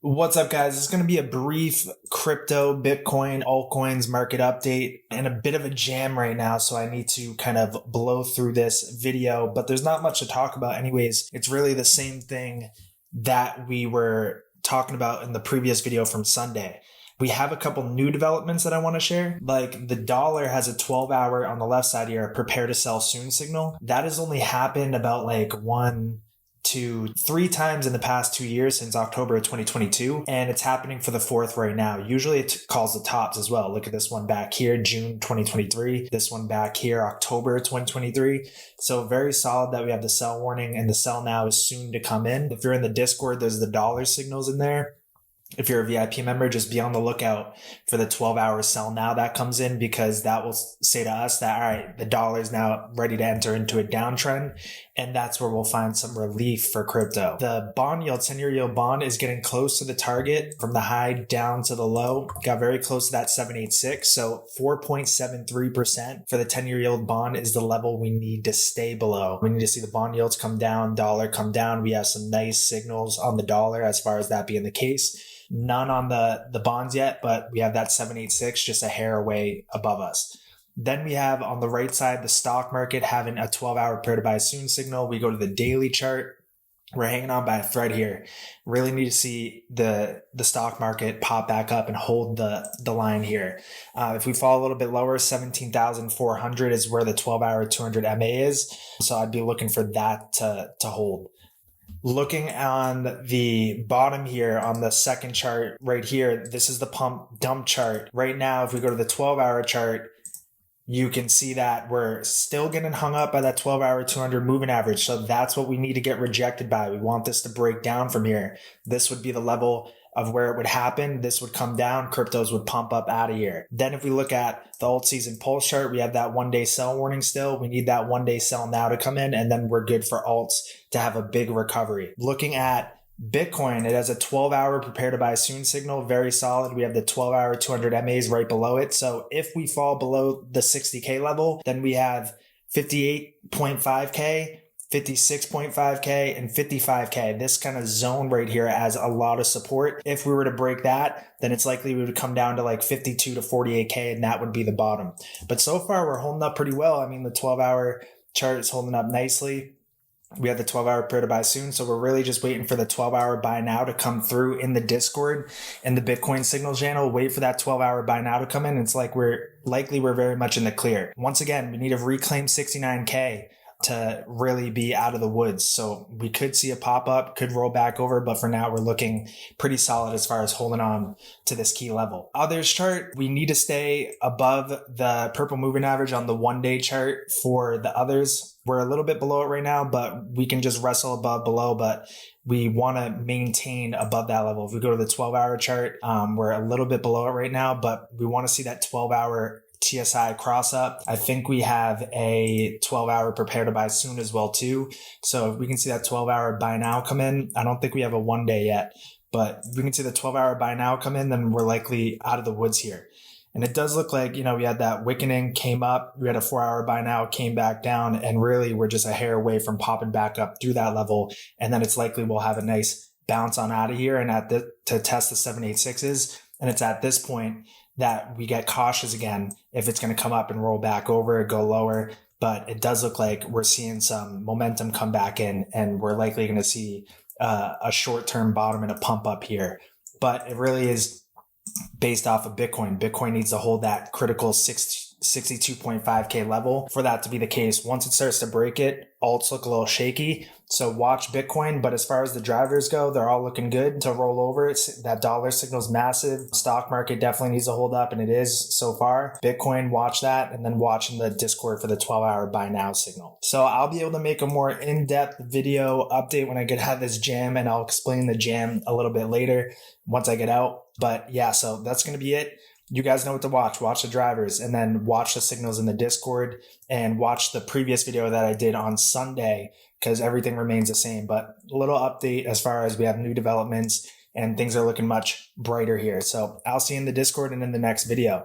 What's up, guys? This is going to be a brief crypto, Bitcoin, altcoins market update and a bit of a jam right now. So I need to kind of blow through this video, but there's not much to talk about anyways. It's really the same thing that we were talking about in the previous video from Sunday. We have a couple new developments that I want to share. Like the dollar has a 12-hour on the left side here, prepare to sell soon signal. That has only happened about like 1 to 3 times in the past 2 years since October of 2022. And it's happening for the fourth right now. Usually it calls the tops as well. Look at this one back here, June 2023. This one back here, October 2023. So very solid that we have the sell warning, and the sell now is soon to come in. If you're in the Discord, there's the dollar signals in there. If you're a VIP member, just be on the lookout for the 12-hour sell now that comes in, because that will say to us that, all right, the dollar is now ready to enter into a downtrend. And that's where we'll find some relief for crypto. The bond yield, 10-year yield bond, is getting close to the target from the high down to the low. Got very close to that 786. So 4.73% for the 10-year yield bond is the level we need to stay below. We need to see the bond yields come down, dollar come down. We have some nice signals on the dollar as far as that being the case. None on the bonds yet, but we have that 786 just a hair away above us. Then we have on the right side, the stock market having a 12-hour prepare to buy soon signal. We go to the daily chart. We're hanging on by a thread here. Really need to see the stock market pop back up and hold the line here. If we fall a little bit lower, 17,400 is where the 12-hour 200 MA is. So I'd be looking for that to hold. Looking on the bottom here on the second chart right here, this is the pump dump chart. Right now, if we go to the 12-hour chart, you can see that we're still getting hung up by that 12-hour 200 moving average. So that's what we need to get rejected by. We want this to break down from here. This would be the level of where it would happen. This would come down, cryptos would pump up out of here. Then if we look at the alt season pulse chart, we have that 1-day sell warning still. We need that 1-day sell now to come in, and then we're good for alts to have a big recovery. Looking at Bitcoin, it has a 12-hour prepare to buy soon signal, very solid. We have the 12-hour 200 MAs right below it. So if we fall below the 60K level, then we have 58.5K, 56.5K, and 55K. This kind of zone right here has a lot of support. If we were to break that, then it's likely we would come down to like 52 to 48K, and that would be the bottom. But so far, we're holding up pretty well. I mean, the 12-hour chart is holding up nicely. We have the 12-hour prepare to buy soon. So we're really just waiting for the 12-hour buy now to come through in the Discord and the Bitcoin signal channel. Wait for that 12-hour buy now to come in. It's like we're very much in the clear. Once again, we need to reclaim 69K to really be out of the woods. So we could see a pop up, could roll back over, but for now we're looking pretty solid as far as holding on to this key level. Others chart, we need to stay above the purple moving average on the 1-day chart for the others. We're a little bit below it right now, but we can just wrestle above below, but we want to maintain above that level. If we go to the 12-hour chart, we're a little bit below it right now, but we want to see that 12-hour TSI cross up. I think we have a 12-hour prepare to buy soon as well too. So if we can see that 12-hour buy now come in, I don't think we have a 1-day yet, but if we can see the 12-hour buy now come in, then we're likely out of the woods here. And it does look like, we had that wickening came up, we had a 4-hour buy now, came back down, and really we're just a hair away from popping back up through that level. And then it's likely we'll have a nice bounce on out of here and to test the 786s. And it's at this point that we get cautious again if it's going to come up and roll back over, go lower. But it does look like we're seeing some momentum come back in, and we're likely going to see a short-term bottom and a pump up here. But it really is based off of Bitcoin. Bitcoin needs to hold that critical 62.5K level for that to be the case. Once it starts to break it, alts look a little shaky. So watch Bitcoin. But as far as the drivers go, they're all looking good to roll over. That dollar signal is massive. Stock market definitely needs to hold up, and it is so far. Bitcoin, watch that, and then watch in the Discord for the 12-hour buy now signal. So I'll be able to make a more in-depth video update when I get out of this jam, and I'll explain the jam a little bit later once I get out. But yeah, so that's going to be it. You guys know what to watch. Watch the drivers, and then watch the signals in the Discord, and watch the previous video that I did on Sunday, because everything remains the same. But a little update as far as we have new developments and things are looking much brighter here. So I'll see you in the Discord and in the next video.